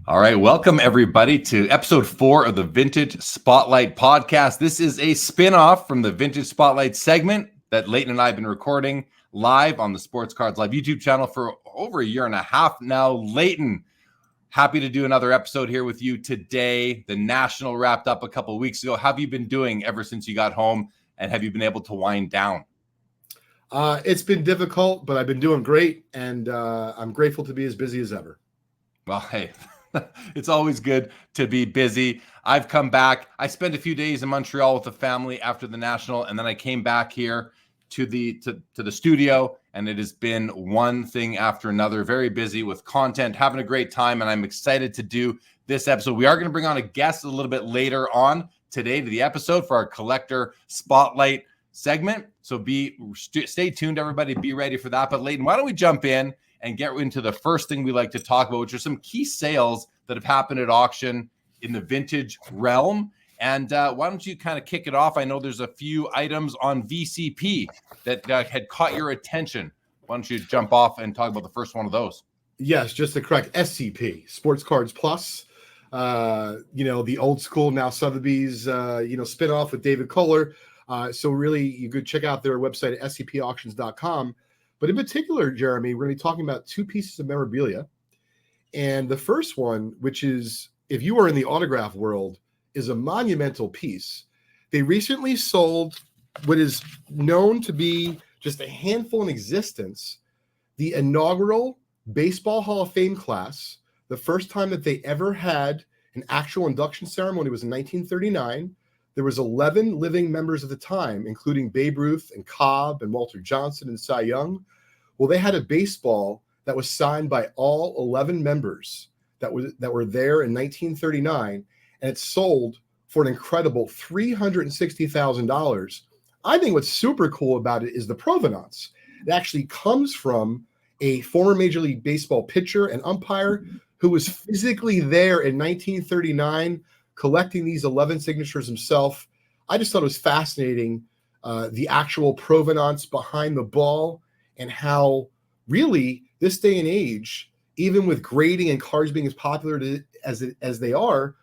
All right, welcome everybody to episode 4 of the Vintage Spotlight podcast. This is a spinoff from the Vintage Spotlight segment that Leighton and I have been recording live on the Sports Cards Live YouTube channel for over a year and a half now. Leighton, happy to do another episode here with you today. The National wrapped up a couple of weeks ago. How have you been doing ever since you got home, and have you been able to wind down? It's been difficult, but I've been doing great, and I'm grateful to be as busy as ever. Well, hey, it's always good to be busy. I've come back. I spent a few days in Montreal with the family after the National, and then I came back here to the studio, and it has been one thing after another. Very busy with content, having a great time, and I'm excited to do this episode. We are going to bring on a guest a little bit later on today to the episode for our collector spotlight segment. So stay tuned, everybody. Be ready for that. But Leighton, why don't we jump in and get into the first thing we like to talk about, which are some key sales that have happened at auction in the vintage realm. And why don't you kind of kick it off? I know there's a few items on VCP that had caught your attention. Why don't you jump off and talk about the first one of those? Yes, just to correct, SCP, Sports Cards Plus. The old school, now Sotheby's, spinoff with David Kohler. So really, you could check out their website at scpauctions.com. But in particular, Jeremy, we're going to be talking about two pieces of memorabilia. And the first one, which is, if you are in the autograph world, is a monumental piece. They recently sold what is known to be just a handful in existence, the inaugural Baseball Hall of Fame class. The first time that they ever had an actual induction ceremony was in 1939. There was 11 living members at the time, including Babe Ruth and Cobb and Walter Johnson and Cy Young. Well, they had a baseball that was signed by all 11 members that were there in 1939, and it sold for an incredible $360,000. I think what's super cool about it is the provenance. It actually comes from a former Major League Baseball pitcher and umpire who was physically there in 1939 collecting these 11 signatures himself. I just thought it was fascinating, the actual provenance behind the ball and how really this day and age, even with grading and cards being as popular as they are,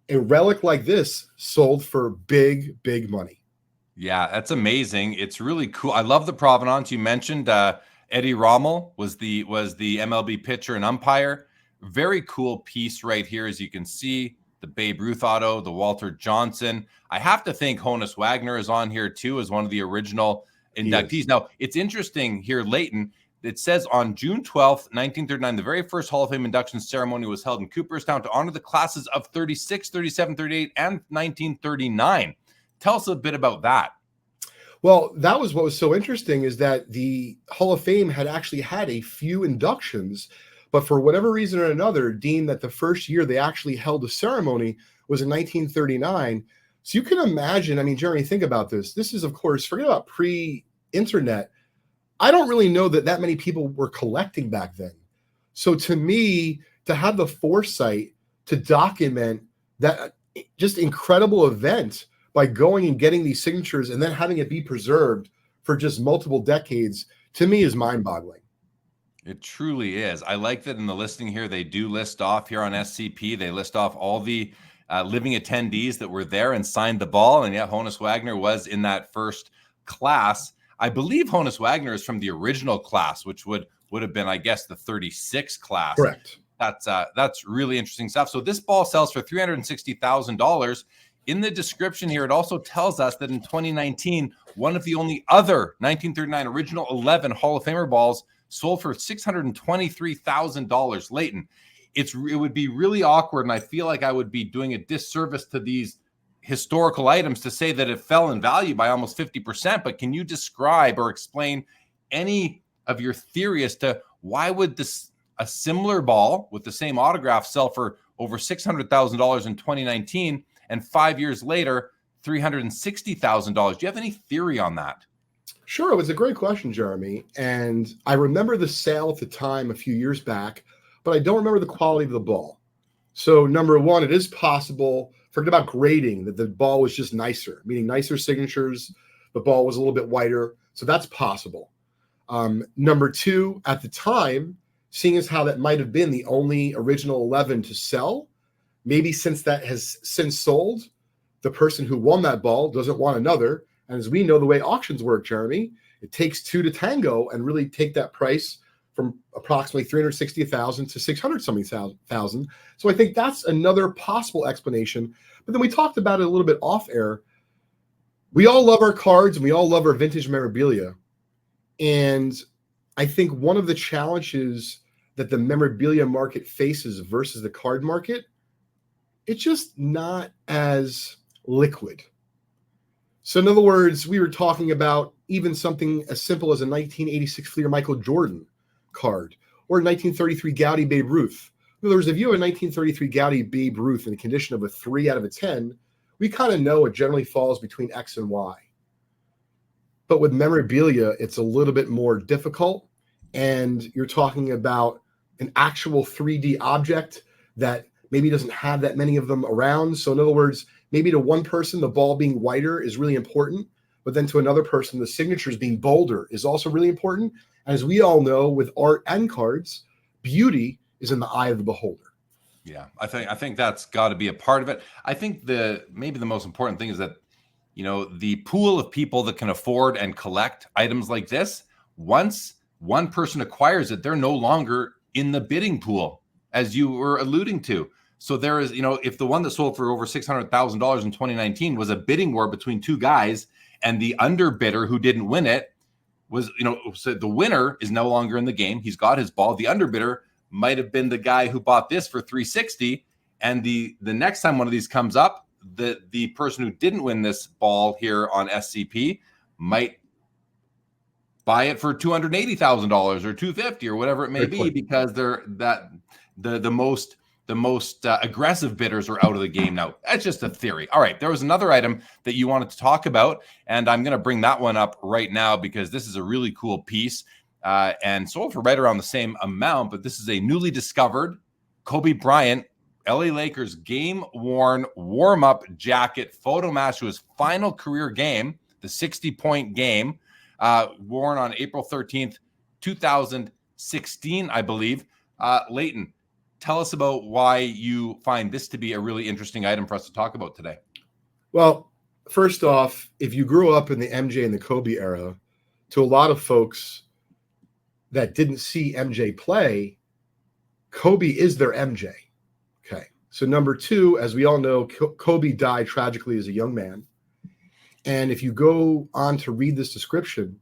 a relic like this sold for big, big money. Yeah, that's amazing. It's really cool. I love the provenance. You mentioned Eddie Rommel was the MLB pitcher and umpire. Very cool piece right here, as you can see. The Babe Ruth auto, the Walter Johnson. I have to think Honus Wagner is on here too as one of the original inductees. Now, it's interesting here, Leighton. It says on June 12th, 1939, the very first Hall of Fame induction ceremony was held in Cooperstown to honor the classes of 36, 37, 38, and 1939. Tell us a bit about that. Well, that was what was so interesting, is that the Hall of Fame had actually had a few inductions, but for whatever reason or another, deemed that the first year they actually held a ceremony was in 1939. So you can imagine, I mean, Jeremy, think about this. This is, of course, forget about pre-internet. I don't really know that many people were collecting back then. So to me, to have the foresight to document that just incredible event by going and getting these signatures and then having it be preserved for just multiple decades, to me is mind-boggling. It truly is. I like that in the listing here, they do list off here on SCP. They list off all the living attendees that were there and signed the ball. And yeah, Honus Wagner was in that first class. I believe Honus Wagner is from the original class, which would have been, I guess, the 36 class. Correct. That's really interesting stuff. So this ball sells for $360,000. In the description here, it also tells us that in 2019, one of the only other 1939 original 11 Hall of Famer balls sold for $623,000. Leighton, it would be really awkward, and I feel like I would be doing a disservice to these historical items to say that it fell in value by almost 50%. But can you describe or explain any of your theory as to why would a similar ball with the same autograph sell for over $600,000 in 2019, and 5 years later, $360,000? Do you have any theory on that? Sure. It was a great question, Jeremy. And I remember the sale at the time a few years back, but I don't remember the quality of the ball. So number one, it is possible, forget about grading, that the ball was just nicer, meaning nicer signatures. The ball was a little bit whiter. So that's possible. Number two, at the time, seeing as how that might have been the only original 11 to sell, maybe since that has since sold, the person who won that ball doesn't want another. And as we know, the way auctions work, Jeremy, it takes two to tango and really take that price from approximately 360,000 to 600-something thousand. So I think that's another possible explanation. But then we talked about it a little bit off air. We all love our cards and we all love our vintage memorabilia. And I think one of the challenges that the memorabilia market faces versus the card market, it's just not as liquid. So in other words, we were talking about even something as simple as a 1986 Fleer Michael Jordan card or a 1933 Gaudy Babe Ruth. In other words, if you have a 1933 Gaudy Babe Ruth in a condition of a 3 out of a 10, we kind of know it generally falls between X and Y. But with memorabilia, it's a little bit more difficult. And you're talking about an actual 3D object that maybe doesn't have that many of them around. So in other words, maybe to one person, the ball being whiter is really important. But then to another person, the signatures being bolder is also really important. As we all know, with art and cards, beauty is in the eye of the beholder. Yeah, I think that's got to be a part of it. I think maybe the most important thing is that, the pool of people that can afford and collect items like this, once one person acquires it, they're no longer in the bidding pool, as you were alluding to. So there is, if the one that sold for over $600,000 in 2019 was a bidding war between two guys, and the underbidder who didn't win it was, so the winner is no longer in the game. He's got his ball. The underbidder might have been the guy who bought this for 360, and the next time one of these comes up, the person who didn't win this ball here on SCP might buy it for $280,000 or $250 or whatever it may be, because the most aggressive bidders are out of the game now. That's just a theory. All right, there was another item that you wanted to talk about, and I'm going to bring that one up right now because this is a really cool piece. And sold for right around the same amount, but this is a newly discovered Kobe Bryant, LA Lakers game-worn warm-up jacket photo match to his final career game, the 60-point game, worn on April 13th, 2016, I believe. Leighton, tell us about why you find this to be a really interesting item for us to talk about today. Well, first off, if you grew up in the MJ and the Kobe era, to a lot of folks that didn't see MJ play, Kobe is their MJ. Okay. So number two, as we all know, Kobe died tragically as a young man. And if you go on to read this description,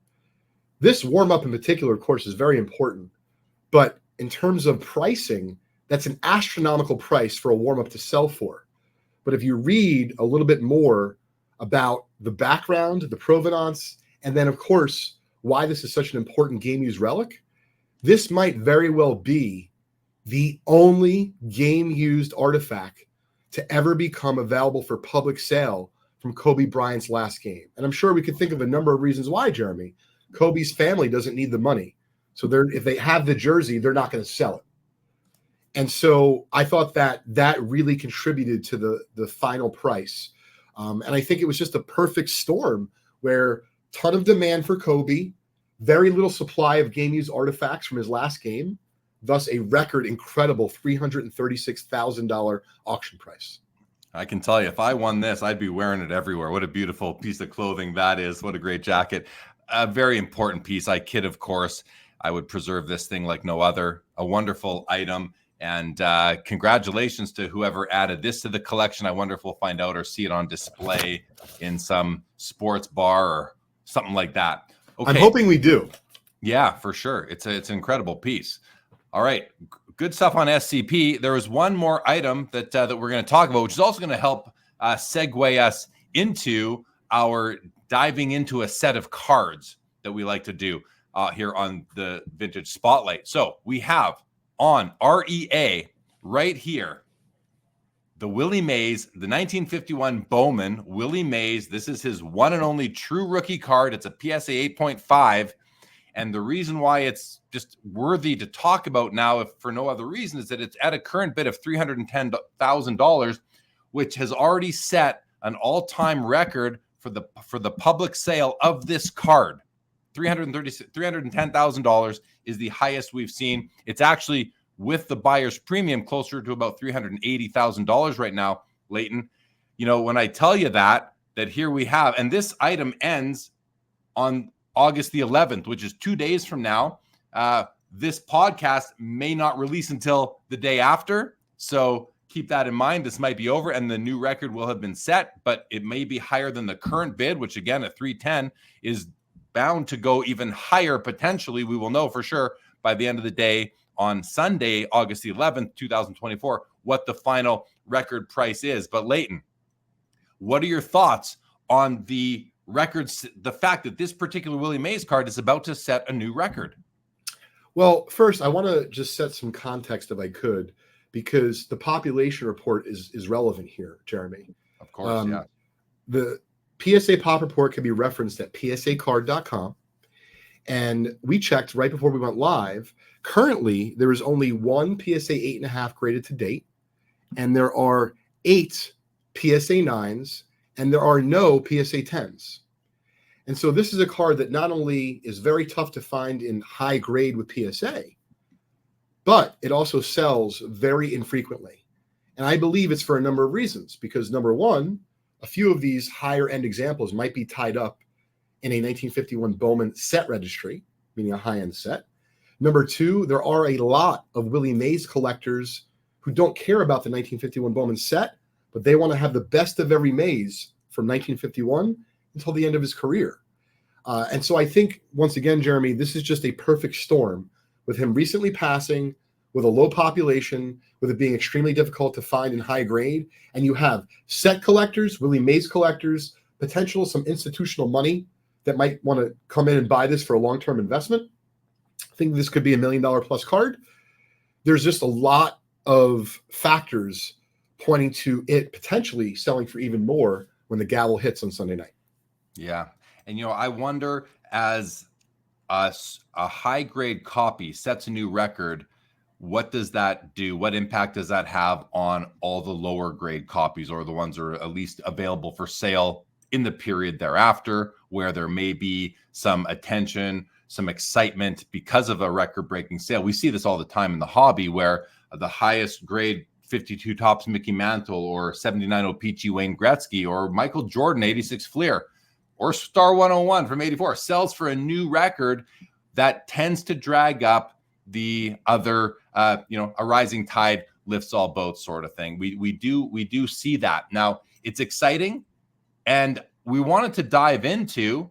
this warm-up in particular, of course, is very important. But in terms of pricing, that's an astronomical price for a warm-up to sell for. But if you read a little bit more about the background, the provenance, and then, of course, why this is such an important game-used relic, this might very well be the only game-used artifact to ever become available for public sale from Kobe Bryant's last game. And I'm sure we could think of a number of reasons why, Jeremy. Kobe's family doesn't need the money. So if they have the jersey, they're not going to sell it. And so I thought that really contributed to the final price. And I think it was just a perfect storm where ton of demand for Kobe, very little supply of game-used artifacts from his last game, thus a record incredible $336,000 auction price. I can tell you, if I won this, I'd be wearing it everywhere. What a beautiful piece of clothing that is. What a great jacket. A very important piece. I kid, of course. I would preserve this thing like no other. A wonderful item. And congratulations to whoever added this to the collection. I wonder if we'll find out or see it on display in some sports bar or something like that. Okay. I'm hoping we do. Yeah, for sure. It's an incredible piece. All right. Good stuff on SCP. There was one more item that we're going to talk about, which is also going to help segue us into our diving into a set of cards that we like to do here on the Vintage Spotlight. So we have on REA right here, the Willie Mays, the 1951 Bowman Willie Mays. This is his one and only true rookie card. It's a PSA 8.5. And the reason why it's just worthy to talk about now, if for no other reason, is that it's at a current bid of $310,000, which has already set an all-time record for the public sale of this card. $310,000 is the highest we've seen. It's actually, with the buyer's premium, closer to about $380,000 right now, Leighton. You know, when I tell you that here we have, and this item ends on August the 11th, which is 2 days from now. This podcast may not release until the day after. So keep that in mind. This might be over and the new record will have been set, but it may be higher than the current bid, which again at 310 is bound to go even higher potentially. We will know for sure by the end of the day on Sunday, August the 11th, 2024, what the final record price is. But Leighton, what are your thoughts on the records, the fact that this particular Willie Mays card is about to set a new record? Well, first, I want to just set some context if I could, because the population report is relevant here, Jeremy. Of course, yeah. The PSA pop report can be referenced at psacard.com. And we checked right before we went live. Currently, there is only one PSA 8.5 graded to date, and there are 8 PSA 9s, and there are no PSA 10s. And so this is a card that not only is very tough to find in high grade with PSA, but it also sells very infrequently. And I believe it's for a number of reasons, because number one, a few of these higher end examples might be tied up in a 1951 Bowman set registry, meaning a high-end set. Number two, there are a lot of Willie Mays collectors who don't care about the 1951 Bowman set, but they want to have the best of every Mays from 1951 until the end of his career. And so I think, once again, Jeremy, this is just a perfect storm with him recently passing, with a low population, with it being extremely difficult to find in high grade. And you have set collectors, Willie Mays collectors, potential some institutional money that might want to come in and buy this for a long-term investment. I think this could be $1 million plus card. There's just a lot of factors pointing to it potentially selling for even more when the gavel hits on Sunday night. Yeah. And, you know, I wonder, as a high-grade copy sets a new record, what does that do? What impact does that have on all the lower-grade copies, or the ones that are at least available for sale in the period thereafter, where there may be some attention, some excitement because of a record-breaking sale? We see this all the time in the hobby, where the highest grade 52 Topps Mickey Mantle, or 79 O-Pee-Chee Wayne Gretzky, or Michael Jordan 86 Fleer, or Star 101 from 84 sells for a new record that tends to drag up the other, a rising tide lifts all boats sort of thing. We do see that. Now, it's exciting, and we wanted to dive into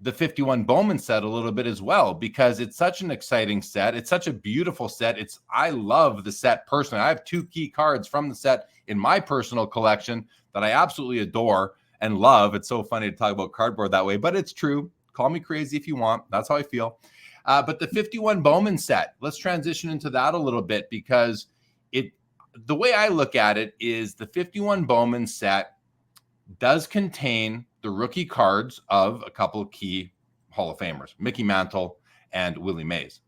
the 51 Bowman set a little bit as well, because it's such an exciting set. It's such a beautiful set. I love the set personally. I have 2 key cards from the set in my personal collection that I absolutely adore and love. It's so funny to talk about cardboard that way, but it's true. Call me crazy if you want. That's how I feel. But the 51 Bowman set, let's transition into that a little bit, because the way I look at it is the 51 Bowman set does contain the rookie cards of a couple of key Hall of Famers, Mickey Mantle and Willie Mays.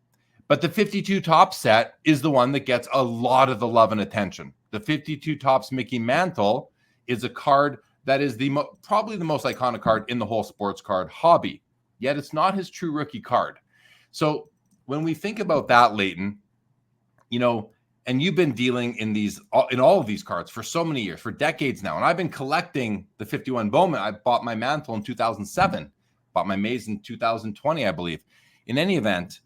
But the 52 Topps set is the one that gets a lot of the love and attention. The 52 Topps Mickey Mantle is a card that is probably the most iconic card in the whole sports card hobby, yet it's not his true rookie card. So when we think about that, Leighton, and you've been dealing in all of these cards for so many years, for decades now, and I've been collecting the 51 Bowman. I bought my Mantle in 2007, bought my Mays in 2020, I believe. In any event,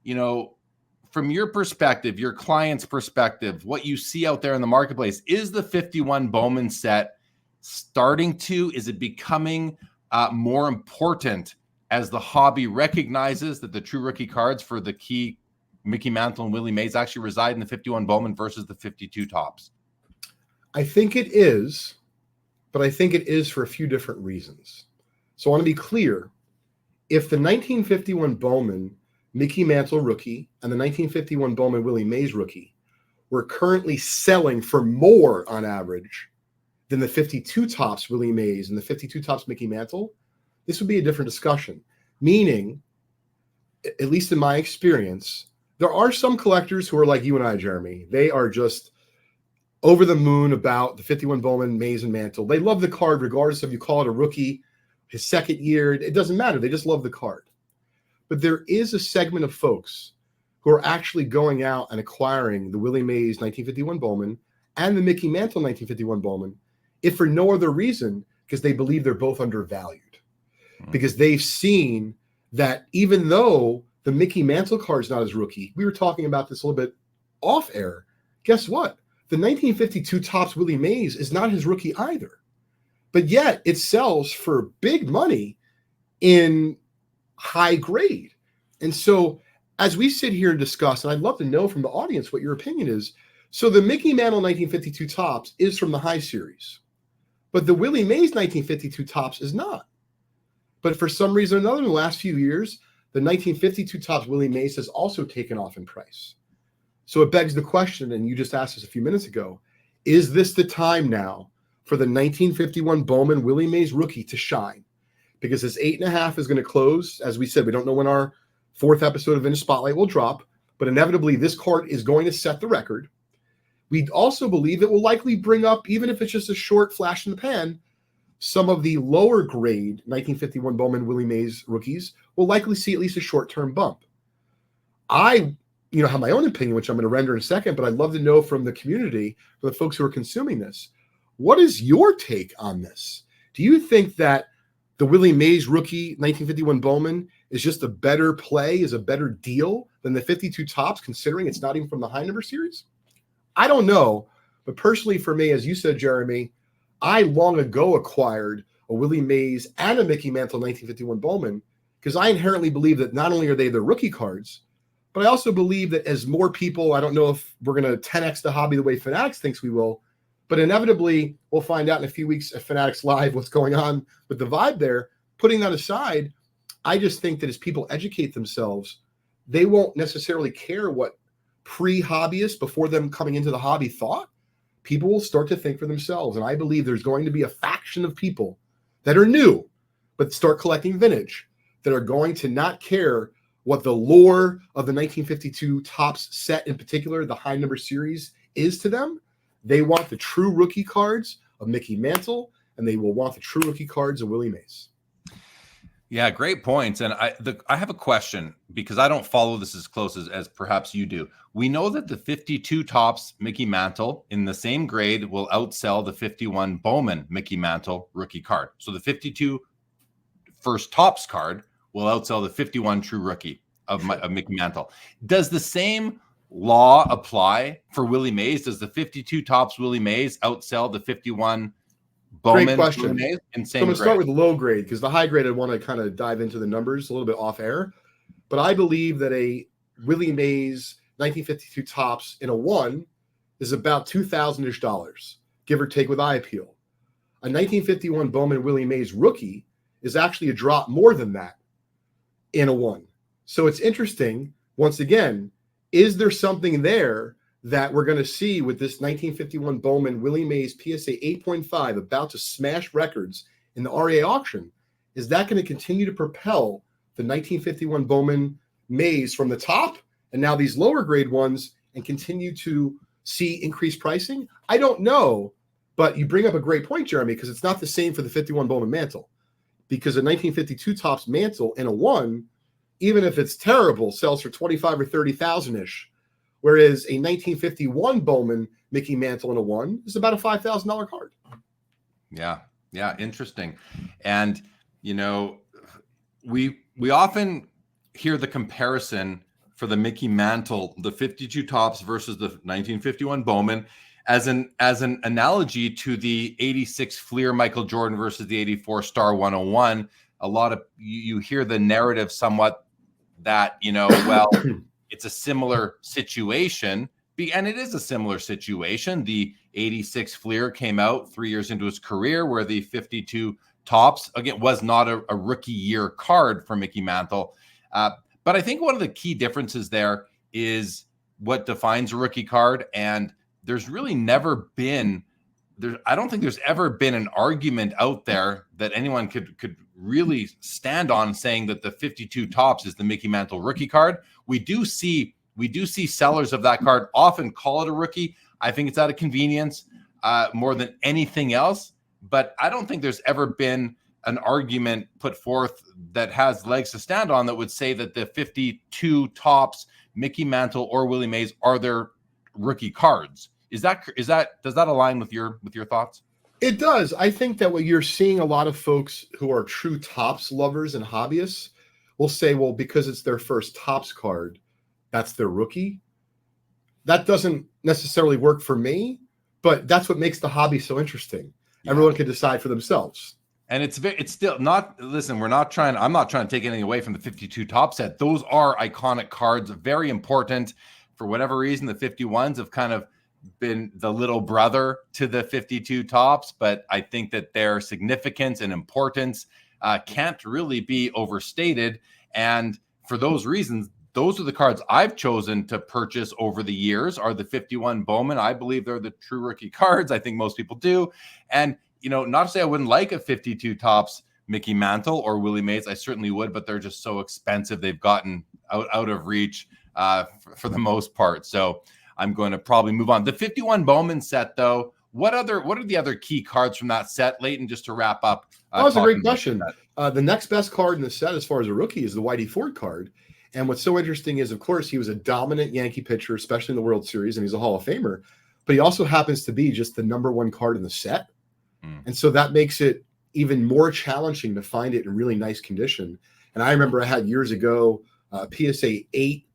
from your perspective, your client's perspective, what you see out there in the marketplace, is the 51 Bowman set is it becoming more important as the hobby recognizes that the true rookie cards for the key Mickey Mantle and Willie Mays actually reside in the 51 Bowman versus the 52 Topps? I think it is, but I think it is for a few different reasons. So I want to be clear. If the 1951 Bowman Mickey Mantle rookie and the 1951 Bowman Willie Mays rookie were currently selling for more on average than the 52 Topps Willie Mays and the 52 Topps Mickey Mantle, this would be a different discussion. Meaning, at least in my experience, there are some collectors who are like you and I, Jeremy. They are just over the moon about the 51 Bowman, Mays, and Mantle. They love the card regardless of you call it a rookie, his second year. It doesn't matter. They just love the card. but there is a segment of folks who are actually going out and acquiring the Willie Mays 1951 Bowman and the Mickey Mantle 1951 Bowman, if for no other reason, because they believe they're both undervalued. Because they've seen that even though the Mickey Mantle card is not his rookie, we were talking about this a little bit off air. Guess what? The 1952 Topps Willie Mays is not his rookie either. But yet it sells for big money in high grade. And so as we sit here and discuss, and I'd love to know from the audience what your opinion is. So the Mickey Mantle 1952 Topps is from the high series, but the Willie Mays 1952 Topps is not. But for some reason or another, in the last few years, the 1952 Topps Willie Mays has also taken off in price. So it begs the question, and you just asked us a few minutes ago, is this the time now for the 1951 Bowman Willie Mays rookie to shine? Because this 8.5 is going to close. As we said, we don't know when our 4th episode of Vintage Spotlight will drop, but inevitably this card is going to set the record. We also believe it will likely bring up, even if it's just a short flash in the pan, some of the lower grade 1951 Bowman Willie Mays rookies will likely see at least a short-term bump. I have my own opinion, which I'm going to render in a second, but I'd love to know from the community, from the folks who are consuming this, what is your take on this? Do you think that the Willie Mays rookie 1951 Bowman is just a better play, is a better deal than the 52 Topps, considering it's not even from the high number series? I don't know, but personally for me, as you said, Jeremy, I long ago acquired a Willie Mays and a Mickey Mantle 1951 Bowman because I inherently believe that not only are they the rookie cards, but I also believe that as more people, I don't know if we're going to 10x the hobby the way Fanatics thinks we will, but inevitably we'll find out in a few weeks at Fanatics Live what's going on with the vibe there. Putting that aside, I just think that as people educate themselves, they won't necessarily care what pre-hobbyists before them coming into the hobby thought. People will start to think for themselves. And I believe there's going to be a faction of people that are new, but start collecting vintage, that are going to not care what the lore of the 1952 Topps set in particular, the high number series, is to them. They want the true rookie cards of Mickey Mantle, and they will want the true rookie cards of Willie Mays. Yeah, great points. And I have a question because I don't follow this as close as perhaps you do. We know that the 52 Topps Mickey Mantle in the same grade will outsell the 51 Bowman Mickey Mantle rookie card. So the 52 first Topps card will outsell the 51 true rookie of Mickey Mantle. Does the same law apply for Willie Mays? Does the 52 Topps Willie Mays outsell the 51 Bowman? Great question. Mays in So I'm going to start with the low grade because the high grade, I want to kind of dive into the numbers a little bit off air. But I believe that a Willie Mays 1952 Topps in a 1 is about $2,000-ish, give or take with eye appeal. A 1951 Bowman Willie Mays rookie is actually a drop more than that in a 1. So it's interesting, once again, is there something there that we're going to see with this 1951 Bowman Willie Mays PSA 8.5 about to smash records in the REA auction? Is that going to continue to propel the 1951 Bowman Mays from the top and now these lower grade ones and continue to see increased pricing? I don't know, but you bring up a great point, Jeremy, because it's not the same for the 51 Bowman Mantle, because a 1952 Topps Mantle in a 1, even if it's terrible, sells for 25 or 30,000-ish. Whereas a 1951 Bowman Mickey Mantle in a 1 is about a $5,000 card. Yeah, interesting. And we often hear the comparison for the Mickey Mantle, the 52 Topps versus the 1951 Bowman, as an analogy to the 86 Fleer Michael Jordan versus the 84 Star 101. A lot of you hear the narrative somewhat that well. It's a similar situation, and it is a similar situation. The 86 Fleer came out 3 years into his career, where the 52 Topps, again, was not a rookie year card for Mickey Mantle. But I think one of the key differences there is what defines a rookie card. And there's really never been, I don't think there's ever been an argument out there that anyone could really stand on saying that the 52 Topps is the Mickey Mantle rookie card. We do see sellers of that card often call it a rookie. I think it's out of convenience more than anything else. But I don't think there's ever been an argument put forth that has legs to stand on that would say that the 52 tops Mickey Mantle or Willie Mays are their rookie cards. Does that align with your thoughts? It does. I think that what you're seeing, a lot of folks who are true tops lovers and hobbyists will say, well, because it's their first tops card, that's their rookie. That doesn't necessarily work for me, but that's what makes the hobby so interesting. Yeah. Everyone can decide for themselves. And it's still not, listen, I'm not trying to take anything away from the 52 top set. Those are iconic cards, very important. For whatever reason, the 51s have kind of been the little brother to the 52 tops, but I think that their significance and importance can't really be overstated. And for those reasons, those are the cards I've chosen to purchase over the years, are the 51 Bowman. I believe they're the true rookie cards. I think most people do. And, not to say I wouldn't like a 52 tops Mickey Mantle or Willie Mays. I certainly would, but they're just so expensive. They've gotten out of reach for the most part. So I'm going to probably move on. The 51 Bowman set, though, what are the other key cards from that set, Leighton, just to wrap up? That's a great question. The next best card in the set as far as a rookie is the Whitey Ford card. And what's so interesting is, of course, he was a dominant Yankee pitcher, especially in the World Series, and he's a Hall of Famer. But he also happens to be just the #1 card in the set. And so that makes it even more challenging to find it in really nice condition. And I remember I had years ago PSA 8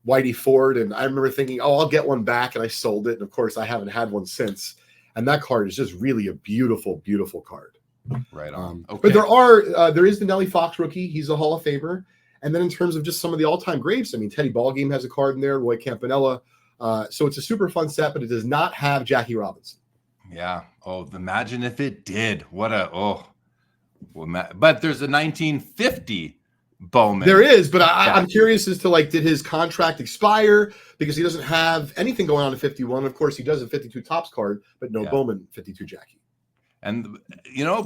Whitey Ford, and I remember thinking, oh, I'll get one back, and I sold it. And of course, I haven't had one since. And that card is just really a beautiful, beautiful card. Right on. Okay. But there is the Nellie Fox rookie. He's a Hall of Famer. And then in terms of just some of the all-time greats, I mean, Teddy Ballgame has a card in there, Roy Campanella. So it's a super fun set, but it does not have Jackie Robinson. Yeah. Oh, imagine if it did. But there's a 1950 Bowman. There is, but I'm curious as to, did his contract expire because he doesn't have anything going on in 51? Of course, he does a 52 tops card, but no Bowman 52 Jackie. And,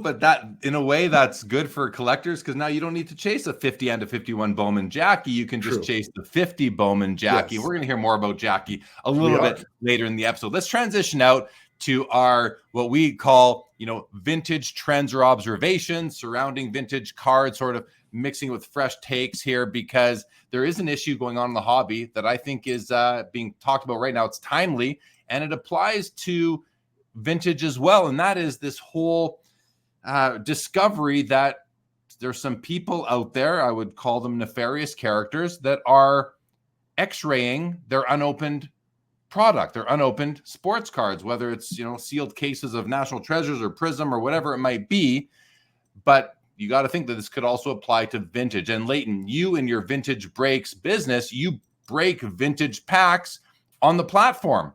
but that, in a way, that's good for collectors because now you don't need to chase a 50 and a 51 Bowman Jackie. You can just chase the 50 Bowman Jackie. Yes. We're going to hear more about Jackie a little bit later in the episode. Let's transition out to our, what we call, vintage trends or observations surrounding vintage cards, sort of mixing with fresh takes here, because there is an issue going on in the hobby that I think is being talked about right now. It's timely, and it applies to vintage as well. And that is this whole discovery that there's some people out there, I would call them nefarious characters, that are x-raying their unopened product, their unopened sports cards, whether it's, sealed cases of National Treasures or Prism or whatever it might be. But you got to think that this could also apply to vintage. And Leighton, you in your Vintage Breaks business, you break vintage packs on the platform.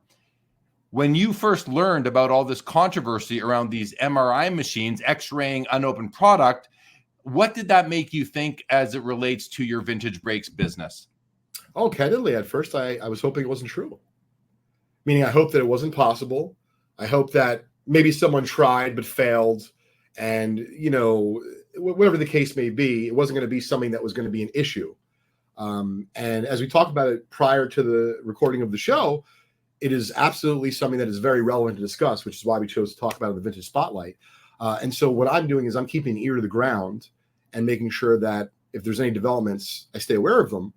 When you first learned about all this controversy around these MRI machines x-raying unopened product, what did that make you think as it relates to your Vintage Breaks business? Oh, candidly, at first I was hoping it wasn't true. Meaning I hope that it wasn't possible. I hope that maybe someone tried but failed. And, whatever the case may be, it wasn't going to be something that was going to be an issue. And as we talked about it prior to the recording of the show, it is absolutely something that is very relevant to discuss, which is why we chose to talk about it in the Vintage Spotlight. And so what I'm doing is I'm keeping an ear to the ground and making sure that if there's any developments, I stay aware of them.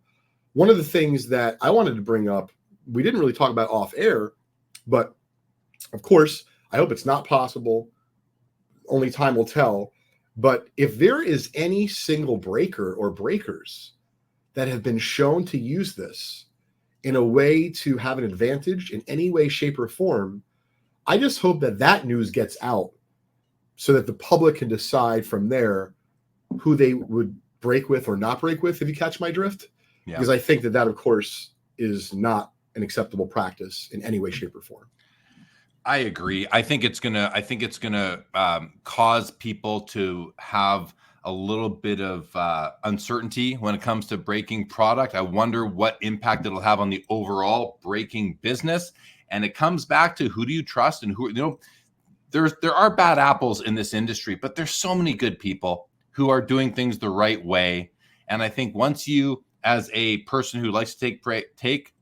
One of the things that I wanted to bring up, we didn't really talk about off air, but of course, I hope it's not possible. Only time will tell. But if there is any single breaker or breakers that have been shown to use this in a way to have an advantage in any way, shape, or form, I just hope that news gets out so that the public can decide from there who they would break with or not break with, if you catch my drift. Yeah. Because I think that, of course, is not an acceptable practice in any way, shape, or form. I agree. I think it's gonna cause people to have a little bit of uncertainty when it comes to breaking product. I wonder what impact it'll have on the overall breaking business. And it comes back to, who do you trust, and who, there are bad apples in this industry, but there's so many good people who are doing things the right way. And I think once you, as a person who likes to take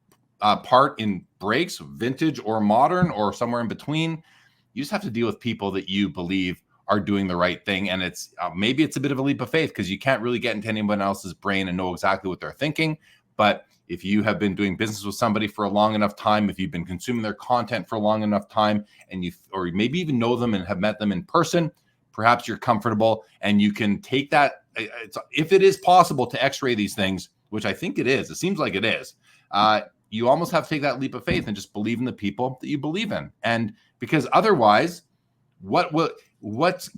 part in breaks, vintage or modern or somewhere in between, you just have to deal with people that you believe are doing the right thing. And it's maybe it's a bit of a leap of faith because you can't really get into anyone else's brain and know exactly what they're thinking. But if you have been doing business with somebody for a long enough time, if you've been consuming their content for a long enough time, and or maybe even know them and have met them in person, perhaps you're comfortable and you can take that. If it is possible to x-ray these things, which I think it is, it seems like it is, you almost have to take that leap of faith and just believe in the people that you believe in. And because otherwise, what's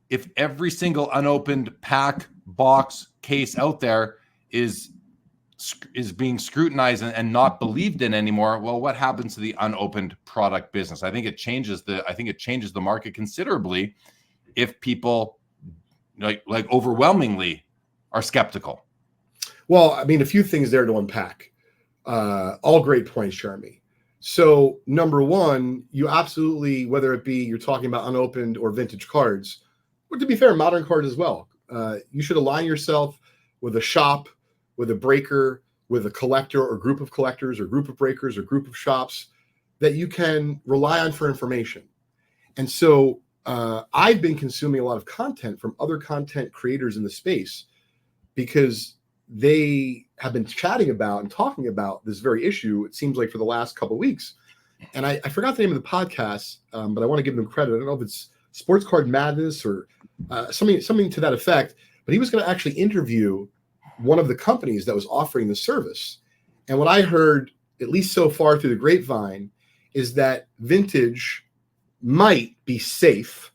if every single unopened pack, box, case out there is being scrutinized and not believed in anymore? Well, what happens to the unopened product business? I think it changes the market considerably if people like overwhelmingly are skeptical. Well, I mean, a few things there to unpack. All great points, Jeremy. So number one, you absolutely, whether it be you're talking about unopened or vintage cards, but to be fair, modern cards as well, you should align yourself with a shop, with a breaker, with a collector or group of collectors or group of breakers or group of shops that you can rely on for information. And so I've been consuming a lot of content from other content creators in the space because they have been chatting about and talking about this very issue, it seems like, for the last couple of weeks. And I forgot the name of the podcast, but I want to give them credit. I don't know if it's Sports Card Madness or something to that effect, but he was going to actually interview one of the companies that was offering the service. And what I heard, at least so far through the grapevine, is that vintage might be safe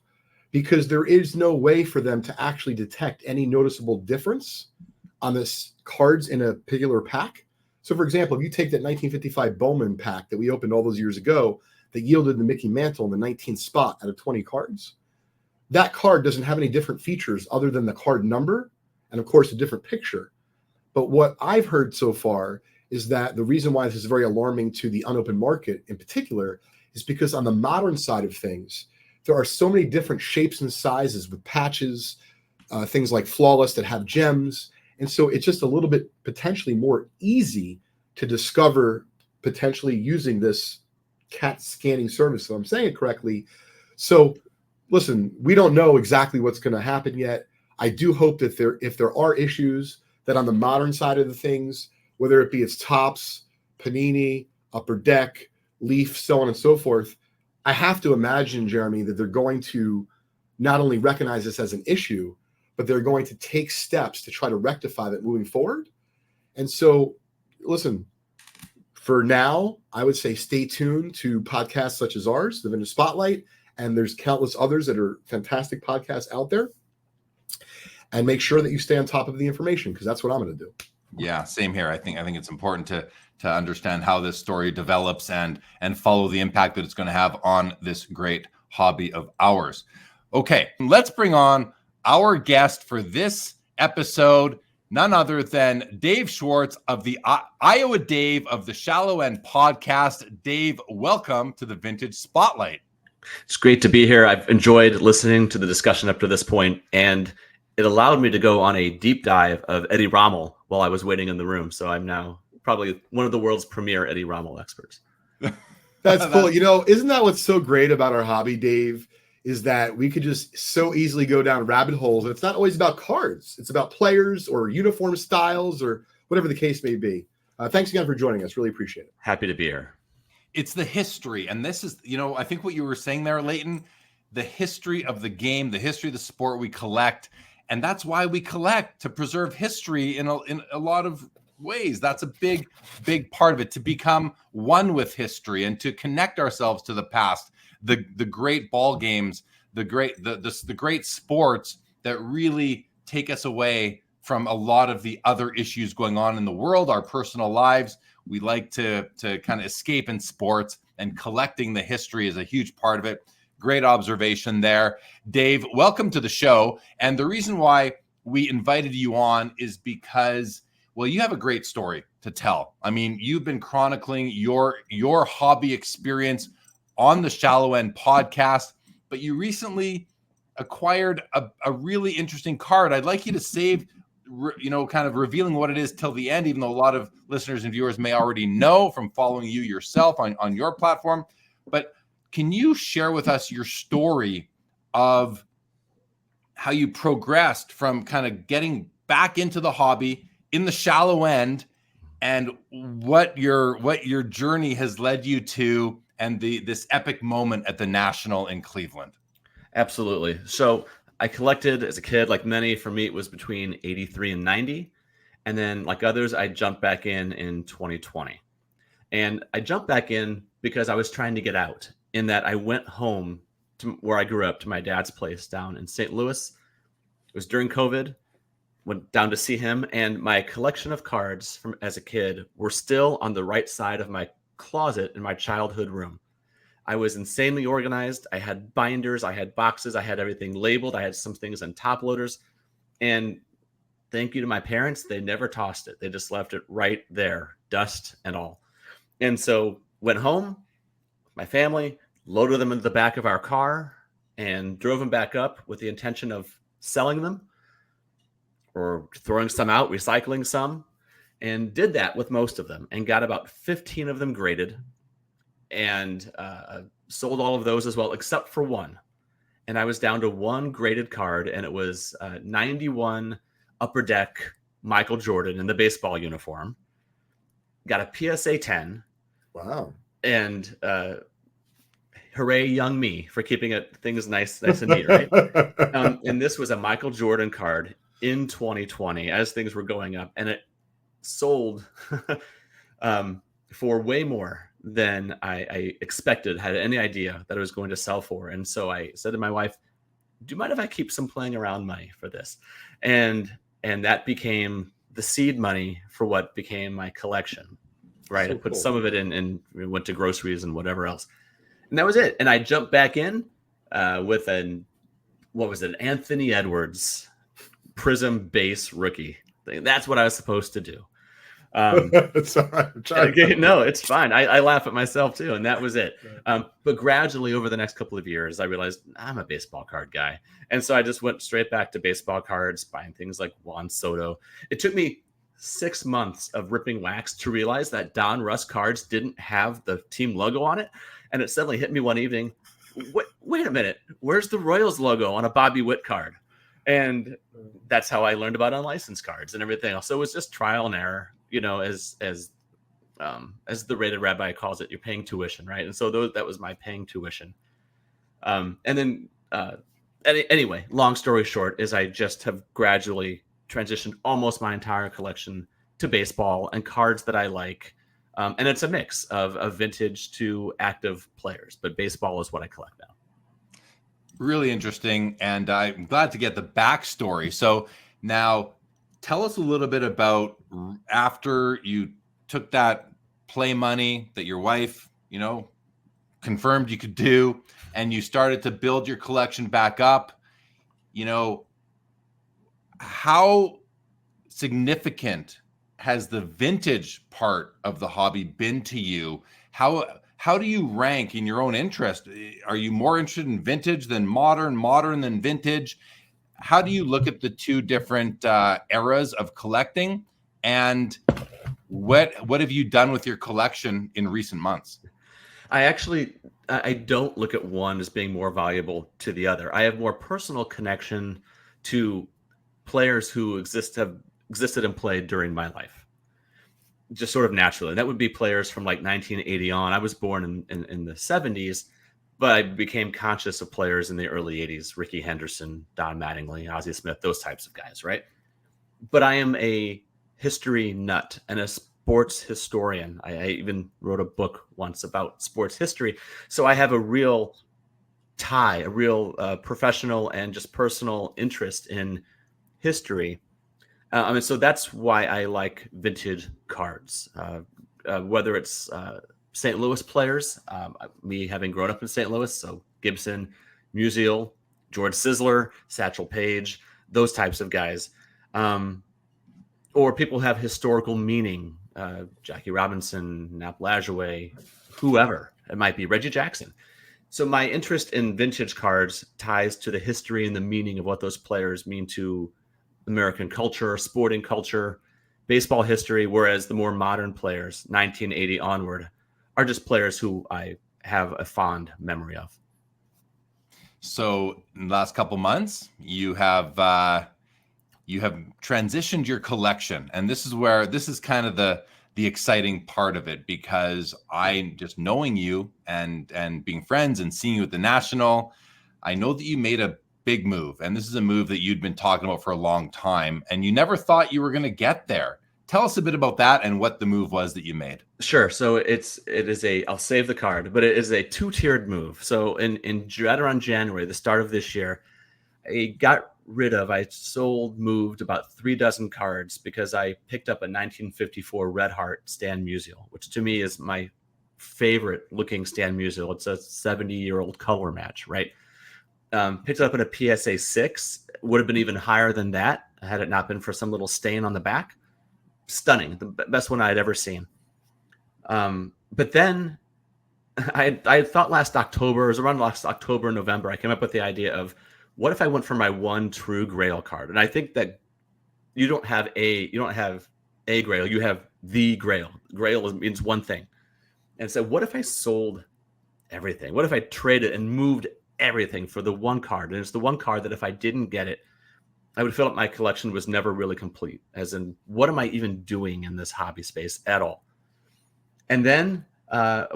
because there is no way for them to actually detect any noticeable difference on this cards in a particular pack. So for example, if you take that 1955 Bowman pack that we opened all those years ago that yielded the Mickey Mantle in the 19th spot out of 20 cards, that card doesn't have any different features other than the card number and of course a different picture. But what I've heard so far is that the reason why this is very alarming to the unopened market in particular is because on the modern side of things, there are so many different shapes and sizes with patches, things like Flawless that have gems. And so it's just a little bit potentially more easy to discover potentially using this CAT scanning service, if I'm saying it correctly. So listen, we don't know exactly what's going to happen yet. I do hope that if there are issues, that on the modern side of the things, whether it be its Topps, Panini, Upper Deck, Leaf, so on and so forth, I have to imagine, Jeremy, that they're going to not only recognize this as an issue, but they're going to take steps to try to rectify that moving forward. And so, listen, for now, I would say stay tuned to podcasts such as ours, the Vintage Spotlight, and there's countless others that are fantastic podcasts out there. And make sure that you stay on top of the information because that's what I'm going to do. Yeah, same here. I think it's important to understand how this story develops and follow the impact that it's going to have on this great hobby of ours. Okay, let's bring on our guest for this episode, none other than Dave Schwartz of the Iowa Dave of the Shallow End podcast. Dave, welcome to the Vintage Spotlight. It's great to be here. I've enjoyed listening to the discussion up to this point, and it allowed me to go on a deep dive of Eddie Rommel while I was waiting in the room. So I'm now probably one of the world's premier Eddie Rommel experts. That's cool. You know, isn't that what's so great about our hobby, Dave, is that we could just so easily go down rabbit holes. And it's not always about cards. It's about players or uniform styles or whatever the case may be. Thanks again for joining us. Really appreciate it. Happy to be here. It's the history. And this is, I think what you were saying there, Leighton, the history of the game, the history of the sport we collect. And that's why we collect, to preserve history in a lot of ways. That's a big, big part of it, to become one with history and to connect ourselves to the past, the great ball games, the great sports that really take us away from a lot of the other issues going on in the world, our personal lives. We like to kind of escape in sports, and collecting the history is a huge part of it. Great observation there. Dave, welcome to the show. And the reason why we invited you on is because, well, you have a great story to tell. I mean, you've been chronicling your hobby experience on the Shallow End podcast, but you recently acquired a really interesting card. I'd like you to save, kind of revealing what it is till the end, even though a lot of listeners and viewers may already know from following you yourself on your platform. But can you share with us your story of how you progressed from kind of getting back into the hobby in the shallow end, and what your journey has led you to, and this epic moment at the National in Cleveland. Absolutely. So I collected as a kid, like many. For me, it was between 83 and 90. And then like others, I jumped back in 2020. And I jumped back in because I was trying to get out, in that I went home to where I grew up, to my dad's place down in St. Louis. It was during COVID. Went down to see him, and my collection of cards from as a kid were still on the right side of my closet in my childhood room. I was insanely organized. I had binders, I had boxes, I had everything labeled. I had some things in top loaders. And thank you to my parents, they never tossed it. They just left it right there, dust and all. And so went home, my family, loaded them into the back of our car and drove them back up with the intention of selling them or throwing some out, recycling some, and did that with most of them and got about 15 of them graded, and sold all of those as well, except for one. And I was down to one graded card, and it was 91 Upper Deck Michael Jordan in the baseball uniform. Got a PSA 10. Wow. And hooray, young me, for keeping things nice and neat, right? And this was a Michael Jordan card in 2020 as things were going up, and it sold for way more than I expected, had any idea that it was going to sell for. And so I said to my wife, do you mind if I keep some playing around money for this? And that became the seed money for what became my collection, right? So I put cool. some of it in and went to groceries and whatever else. And that was it. And I jumped back in with an Anthony Edwards Prism base rookie. That's what I was supposed to do. It's all right. No, it's fine. I laugh at myself too, and that was it. But gradually over the next couple of years, I realized I'm a baseball card guy. And so I just went straight back to baseball cards, buying things like Juan Soto. It took me 6 months of ripping wax to realize that Don Russ cards didn't have the team logo on it. And it suddenly hit me one evening. Wait a minute. Where's the Royals logo on a Bobby Witt card? And that's how I learned about unlicensed cards and everything else. So it was just trial and error, as the rated rabbi calls it, you're paying tuition, right? And so that was my paying tuition. And then anyway, long story short is I just have gradually transitioned almost my entire collection to baseball and cards that I like. And it's a mix of vintage to active players, but baseball is what I collect now. Really interesting, and I'm glad to get the backstory. So now tell us a little bit about after you took that play money that your wife, confirmed you could do, and you started to build your collection back up. How significant has the vintage part of the hobby been to you? How do you rank in your own interest? Are you more interested in vintage than modern than vintage? How do you look at the two different eras of collecting, and what have you done with your collection in recent months? I don't look at one as being more valuable to the other. I have more personal connection to players who have existed and played during my life, just sort of naturally. That would be players from like 1980 on. I was born in the 70s, but I became conscious of players in the early 80s, Ricky Henderson, Don Mattingly, Ozzie Smith, those types of guys, right? But I am a history nut and a sports historian. I even wrote a book once about sports history. So I have a real tie, a real professional and just personal interest in history. So that's why I like vintage cards, whether it's St. Louis players, me having grown up in St. Louis, so Gibson, Musial, George Sisler, Satchel Paige, those types of guys. Or people have historical meaning, Jackie Robinson, Nap Lajoie, whoever. It might be Reggie Jackson. So my interest in vintage cards ties to the history and the meaning of what those players mean to American culture, sporting culture, baseball history, whereas the more modern players, 1980 onward, are just players who I have a fond memory of. So in the last couple months, you have transitioned your collection, and this is kind of the exciting part of it, because I just knowing you and being friends and seeing you at the National, I know that you made a big move, and this is a move that you'd been talking about for a long time, and you never thought you were going to get there. Tell us a bit about that and what the move was that you made. Sure. So it is I'll save the card, but it is a 2-tiered move. So right around January, the start of this year, I moved about 3 dozen cards because I picked up a 1954 Red Heart Stan Musial, which to me is my favorite looking Stan Musial. It's a 70-year-old color match, right? Picked it up in a PSA 6, would have been even higher than that had it not been for some little stain on the back. Stunning, the best one I'd ever seen. But then I thought last October, it was around last October, November, I came up with the idea of, what if I went for my one true Grail card? And I think that you don't have a Grail, you have the Grail. Grail means one thing. And so what if I sold everything? What if I traded and moved everything for the one card? And it's the one card that if I didn't get it, I would feel like my collection was never really complete, as in, what am I even doing in this hobby space at all? And then I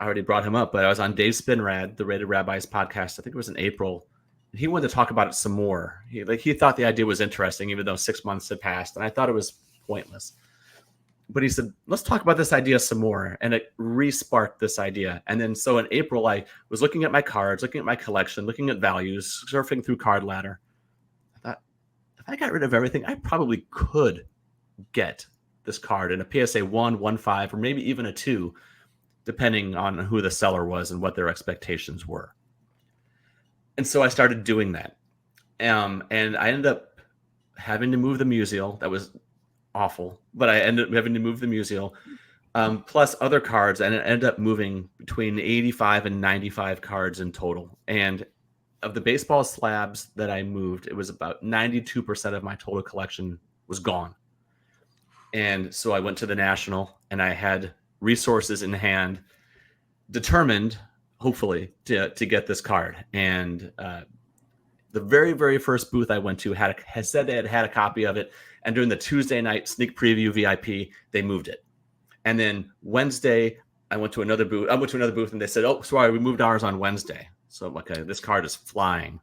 already brought him up, but I was on Dave Spinrad, the Rated Rabbis podcast. I think it was in April. He wanted to talk about it some more. He thought the idea was interesting, even though 6 months had passed, and I thought it was pointless. But he said, let's talk about this idea some more. And it re-sparked this idea. And then so in April, I was looking at my cards, looking at my collection, looking at values, surfing through Card Ladder. If I got rid of everything, I probably could get this card in a PSA 1, 1.5, or maybe even a 2, depending on who the seller was and what their expectations were. And so I started doing that. And I ended up having to move the Musial. That was awful, but I ended up having to move the Musial, plus other cards, and it ended up moving between 85 and 95 cards in total. And of the baseball slabs that I moved, it was about 92% of my total collection was gone. And so I went to the National, and I had resources in hand, determined, hopefully, to get this card. And the very, very first booth I went to had said they had a copy of it. And during the Tuesday night sneak preview VIP, they moved it. And then Wednesday, I went to another booth, and they said, oh, sorry, we moved ours on Wednesday. So I'm like, okay, this card is flying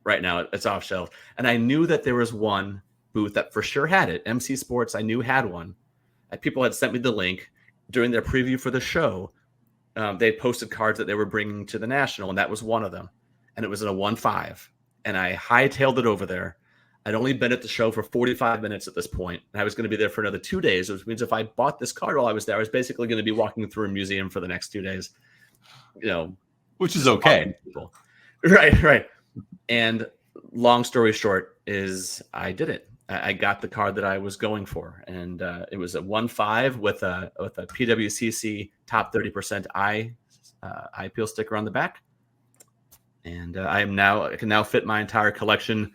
right now. It's off shelf. And I knew that there was one booth that for sure had it. MC Sports, I knew had one. And people had sent me the link during their preview for the show. They posted cards that they were bringing to the National, and that was one of them. And it was in a 1.5. And I hightailed it over there. I'd only been at the show for 45 minutes at this point, and I was going to be there for another 2 days, which means if I bought this card while I was there, I was basically going to be walking through a museum for the next 2 days. Which is okay. Right. And long story short is I did it. I got the card that I was going for. And it was a 1.5 with a PWCC top 30% eye peel sticker on the back. And I can now fit my entire collection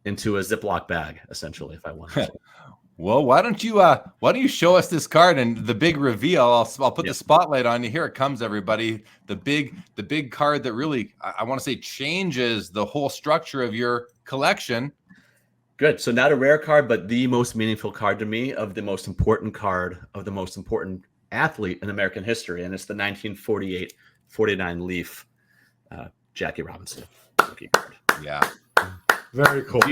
into a Ziploc bag, essentially, if I wanted to. Well, why don't you show us this card and the big reveal? I'll put the spotlight on you. Here it comes, everybody. The big card that really, I want to say, changes the whole structure of your collection. Good. So not a rare card, but the most meaningful card to me, of the most important card of the most important athlete in American history. And it's the 1948-49 Leaf Jackie Robinson rookie card. Yeah. Very cool.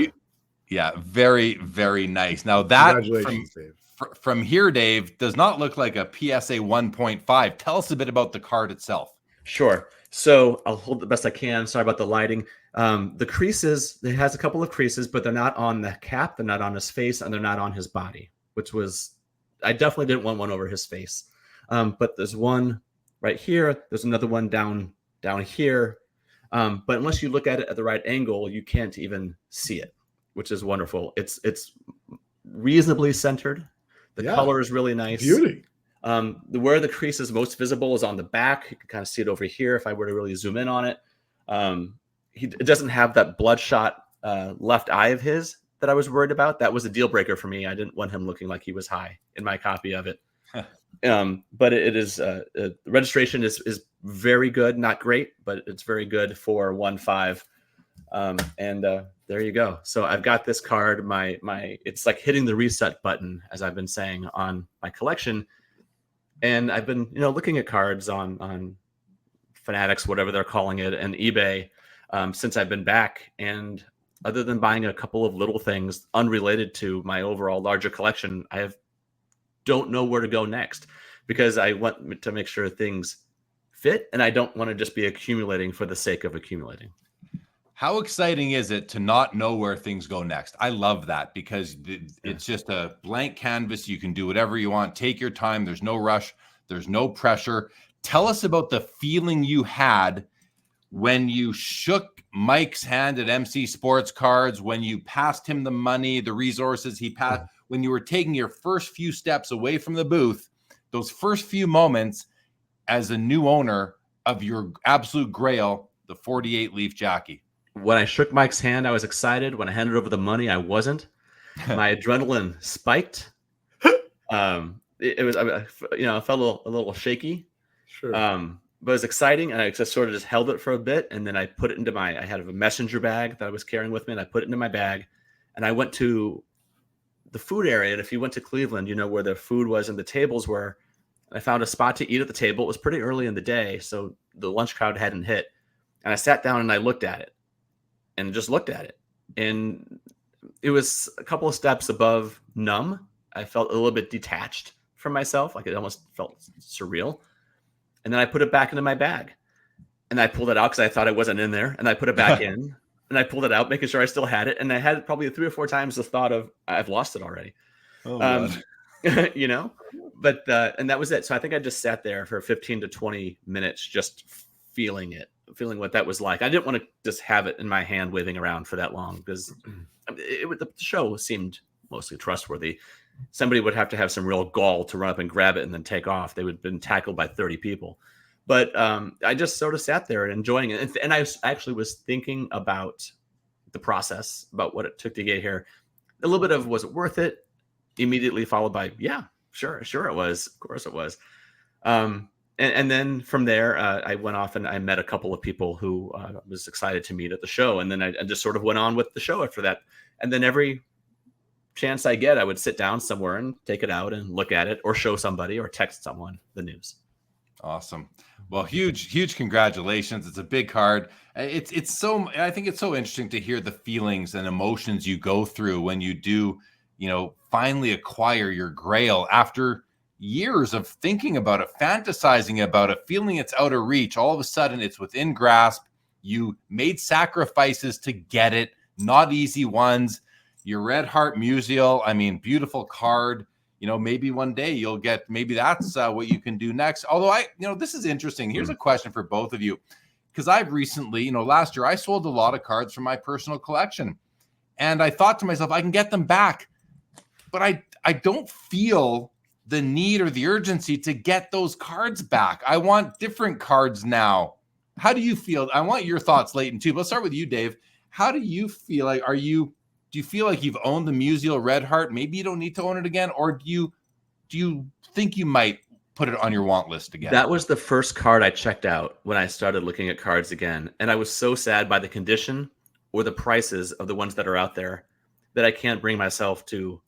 Yeah, very, very nice. Now that Congratulations, Dave. From here, Dave, does not look like a PSA 1.5. Tell us a bit about the card itself. Sure. So I'll hold the best I can. Sorry about the lighting. The creases, it has a couple of creases, but they're not on the cap, they're not on his face, and they're not on his body, which was, I definitely didn't want one over his face. But there's one right here. There's another one down here. But unless you look at it at the right angle, you can't even see it, which is wonderful. It's reasonably centered. The color is really nice. Beauty. Where the crease is most visible is on the back. You can kind of see it over here if I were to really zoom in on it. It doesn't have that bloodshot left eye of his that I was worried about. That was a deal breaker for me. I didn't want him looking like he was high in my copy of it. But it is the registration is very good, not great, but it's very good for 1.5. And there you go. So I've got this card. It's like hitting the reset button, as I've been saying, on my collection. And I've been, looking at cards on Fanatics, whatever they're calling it, and eBay since I've been back. And other than buying a couple of little things unrelated to my overall larger collection, don't know where to go next, because I want to make sure things fit, and I don't want to just be accumulating for the sake of accumulating. How exciting is it to not know where things go next? I love that, because it's just a blank canvas. You can do whatever you want. Take your time. There's no rush. There's no pressure. Tell us about the feeling you had when you shook Mike's hand at MC Sports Cards, when you passed him the money, the resources he passed, when you were taking your first few steps away from the booth, those first few moments as a new owner of your absolute grail, the 48 Leaf Jackie. When I shook Mike's hand, I was excited. When I handed over the money, I wasn't. My adrenaline spiked. It was, I felt a little shaky. Sure. But it was exciting, and I just sort of just held it for a bit, and then I put it into I had a messenger bag that I was carrying with me, and I put it into my bag, and I went to the food area. And if you went to Cleveland, where the food was and the tables were. I found a spot to eat at the table. It was pretty early in the day, so the lunch crowd hadn't hit. And I sat down and I looked at it, and just looked at it. And it was a couple of steps above numb. I felt a little bit detached from myself, like it almost felt surreal. And then I put it back into my bag, and I pulled it out because I thought it wasn't in there. And I put it back in, and I pulled it out, making sure I still had it. And I had probably 3 or 4 times the thought of, I've lost it already. Oh, But and that was it. So I think I just sat there for 15 to 20 minutes, just feeling what that was like. I didn't want to just have it in my hand waving around for that long, because the show seemed mostly trustworthy. Somebody would have to have some real gall to run up and grab it and then take off. They would have been tackled by 30 people. But I just sort of sat there and enjoying it. And I actually was thinking about the process, about what it took to get here. A little bit of, was it worth it? Immediately followed by, yeah, sure it was. Of course it was. And then from there, I went off and I met a couple of people who was excited to meet at the show. And then I just sort of went on with the show after that. And then every chance I get, I would sit down somewhere and take it out and look at it, or show somebody, or text someone the news. Awesome. Well, huge congratulations. It's a big card. I think it's so interesting to hear the feelings and emotions you go through when you do, finally acquire your grail after years of thinking about it, fantasizing about it, feeling it's out of reach. All of a sudden it's within grasp. You made sacrifices to get it, not easy ones. Your Red Heart Musial, beautiful card. Maybe one day you'll get, maybe that's what you can do next. Although this is interesting. Here's a question for both of you, because I've recently, last year I sold a lot of cards from my personal collection, and I thought to myself, I can get them back, but I don't feel the need or the urgency to get those cards back. I want different cards now. How do you feel? I want your thoughts, Leighton, too. Let's start with you, Dave. How do you feel? Like, do you feel like you've owned the Musial Red Heart? Maybe you don't need to own it again, or do you think you might put it on your want list again? That was the first card I checked out when I started looking at cards again, and I was so sad by the condition or the prices of the ones that are out there that I can't bring myself to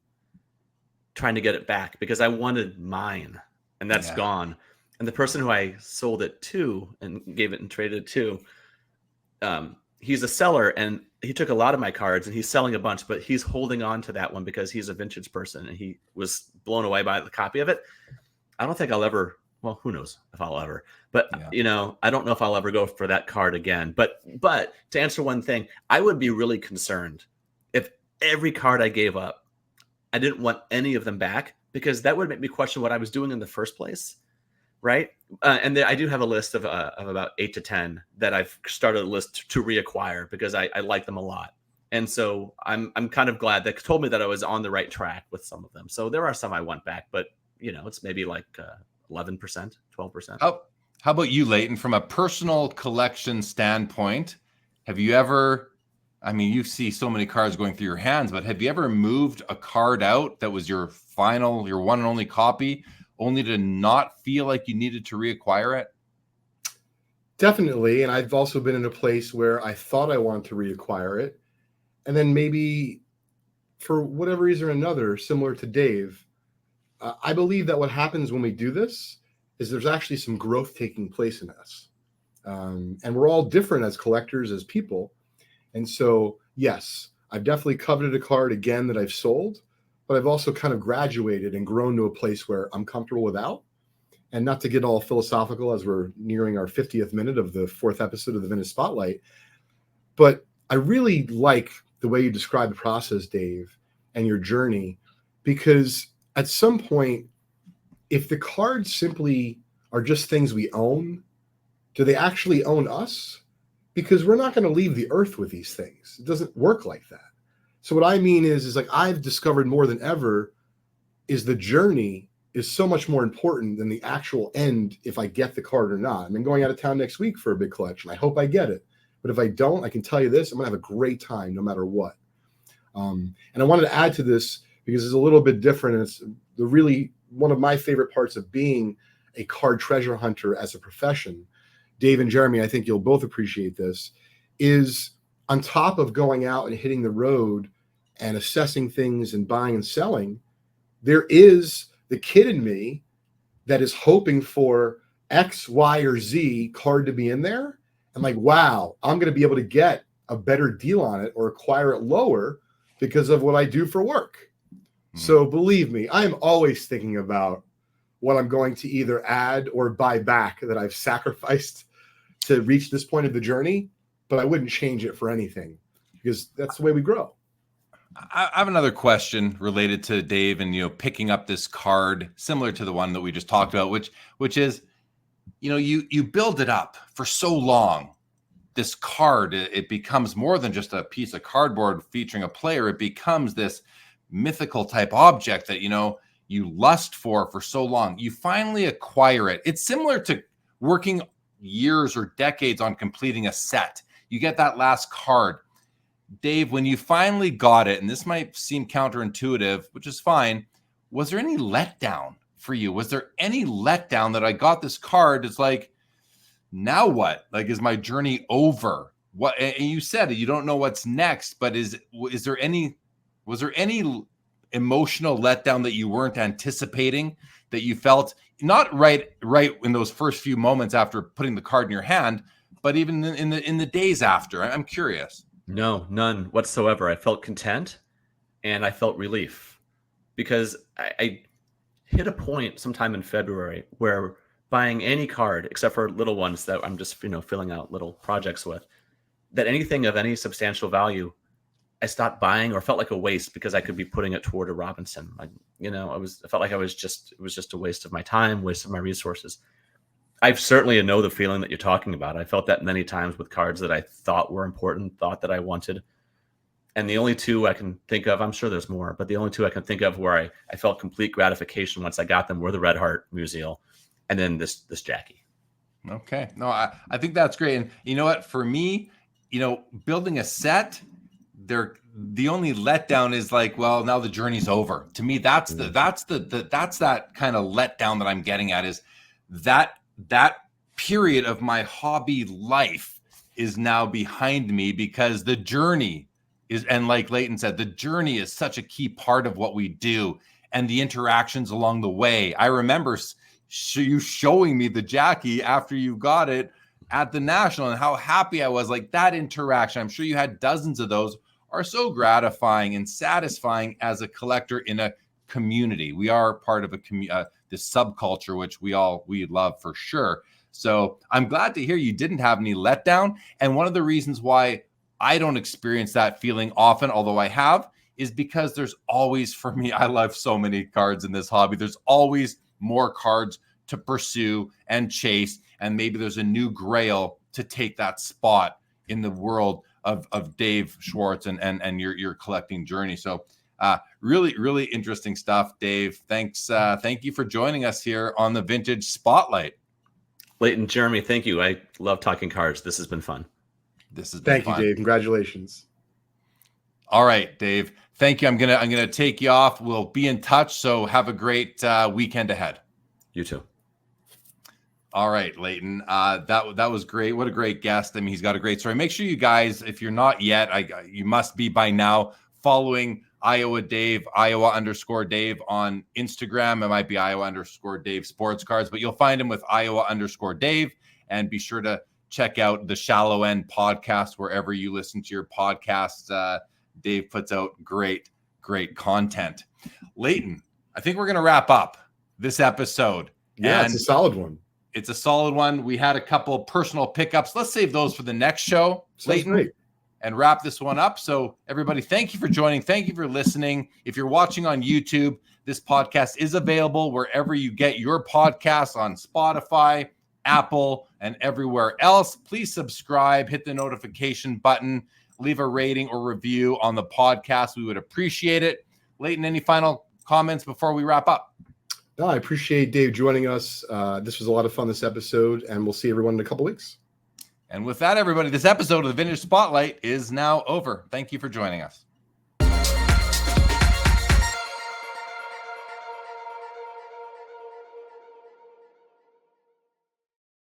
trying to get it back, because I wanted mine, and that's gone. And the person who I sold it to and gave it and traded it to, he's a seller, and he took a lot of my cards, and he's selling a bunch, but he's holding on to that one because he's a vintage person, and he was blown away by the copy of it. I don't think I'll ever, well, who knows if I'll ever, but I don't know if I'll ever go for that card again. But to answer one thing, I would be really concerned if every card I gave up, I didn't want any of them back, because that would make me question what I was doing in the first place. Right. And I do have a list of about 8 to 10 that I've started a list to reacquire, because I like them a lot. And so I'm kind of glad that told me that I was on the right track with some of them. So there are some I want back, but it's maybe like 11%, 12%. How about you, Leighton, from a personal collection standpoint? Have you ever, you see so many cards going through your hands, but have you ever moved a card out that was your one and only copy, only to not feel like you needed to reacquire it? Definitely. And I've also been in a place where I thought I wanted to reacquire it. And then maybe for whatever reason or another, similar to Dave, I believe that what happens when we do this is there's actually some growth taking place in us. And we're all different as collectors, as people. And so, yes, I've definitely coveted a card again that I've sold, but I've also kind of graduated and grown to a place where I'm comfortable without. And not to get all philosophical as we're nearing our 50th minute of the 4th episode of the Vintage Spotlight, but I really like the way you describe the process, Dave, and your journey, because at some point, if the cards simply are just things we own, do they actually own us? Because we're not going to leave the earth with these things. It doesn't work like that. So what I mean is like I've discovered more than ever is the journey is so much more important than the actual end if I get the card or not. I'm going out of town next week for a big collection. I hope I get it. But if I don't, I can tell you this, I'm going to have a great time no matter what. And I wanted to add to this because it's a little bit different. And it's the really one of my favorite parts of being a card treasure hunter as a profession. Dave and Jeremy, I think you'll both appreciate this, is on top of going out and hitting the road and assessing things and buying and selling, there is the kid in me that is hoping for X, Y, or Z card to be in there. And like, wow, I'm going to be able to get a better deal on it or acquire it lower because of what I do for work. So believe me, I'm always thinking about what I'm going to either add or buy back that I've sacrificed to reach this point of the journey, but I wouldn't change it for anything because that's the way we grow. I have another question related to Dave and, picking up this card similar to the one that we just talked about, which is, you build it up for so long. This card, it becomes more than just a piece of cardboard featuring a player. It becomes this mythical type object that, you lust for so long. You finally acquire it. It's similar to working years or decades on completing a set. You get that last card. Dave, when you finally got it, and this might seem counterintuitive, which is fine, was there any letdown for you? Was there any letdown that I got this card? It's like, now what? Like, is my journey over? What? And you said you don't know what's next, but was there any emotional letdown that you weren't anticipating, that you felt not right in those first few moments after putting the card in your hand, but even in the days after? I'm curious. No, none whatsoever. I felt content and I felt relief because I hit a point sometime in February where buying any card, except for little ones that I'm just, filling out little projects with, that anything of any substantial value, I stopped buying or felt like a waste because I could be putting it toward a Robinson. I felt like it was just a waste of my time, waste of my resources. I certainly know the feeling that you're talking about. I felt that many times with cards that I thought were important, thought that I wanted. And the only two I can think of, I'm sure there's more, but the only two I can think of where I felt complete gratification once I got them were the Red Heart Museal and then this Jackie. Okay. No, I think that's great. And you know what? For me, building a set, the only letdown is like, well, now the journey's over. To me, that's that kind of letdown that I'm getting at, is that period of my hobby life is now behind me, because the journey is, and like Leighton said, the journey is such a key part of what we do and the interactions along the way. I remember you showing me the Jackie after you got it at the National and how happy I was. Like, that interaction, I'm sure you had dozens of those, are so gratifying and satisfying as a collector in a community. We are part of this subculture, which we love for sure. So I'm glad to hear you didn't have any letdown. And one of the reasons why I don't experience that feeling often, although I have, is because there's always, for me, I love so many cards in this hobby. There's always more cards to pursue and chase. And maybe there's a new Grail to take that spot in the world of Dave Schwartz and your collecting journey. So really, really interesting stuff, Dave. Thanks. Thank you for joining us here on the Vintage Spotlight. Leighton, Jeremy, thank you. I love talking cards. This has been fun. Thank you, Dave. Congratulations. All right, Dave. Thank you. I'm gonna take you off. We'll be in touch. So have a great weekend ahead. You too. All right, Leighton. That was great. What a great guest. I mean, he's got a great story. Make sure you guys, if you're not yet, you must be by now following Iowa Dave, Iowa_Dave on Instagram. It might be Iowa_Dave Sports Cards, but you'll find him with Iowa_Dave. And be sure to check out the Shallow End podcast wherever you listen to your podcasts. Dave puts out great content. Leighton, I think we're going to wrap up this episode. Yeah, and it's a solid one. It's a solid one. We had a couple personal pickups. Let's save those for the next show, Sounds great. and wrap this one up. So everybody, thank you for joining. Thank you for listening. If you're watching on YouTube, this podcast is available wherever you get your podcasts, on Spotify, Apple, and everywhere else. Please subscribe, hit the notification button, leave a rating or review on the podcast. We would appreciate it. Leighton, any final comments before we wrap up? No, I appreciate Dave joining us. This was a lot of fun this episode, and we'll see everyone in a couple weeks. And with that, everybody, this episode of the Vintage Spotlight is now over. Thank you for joining us.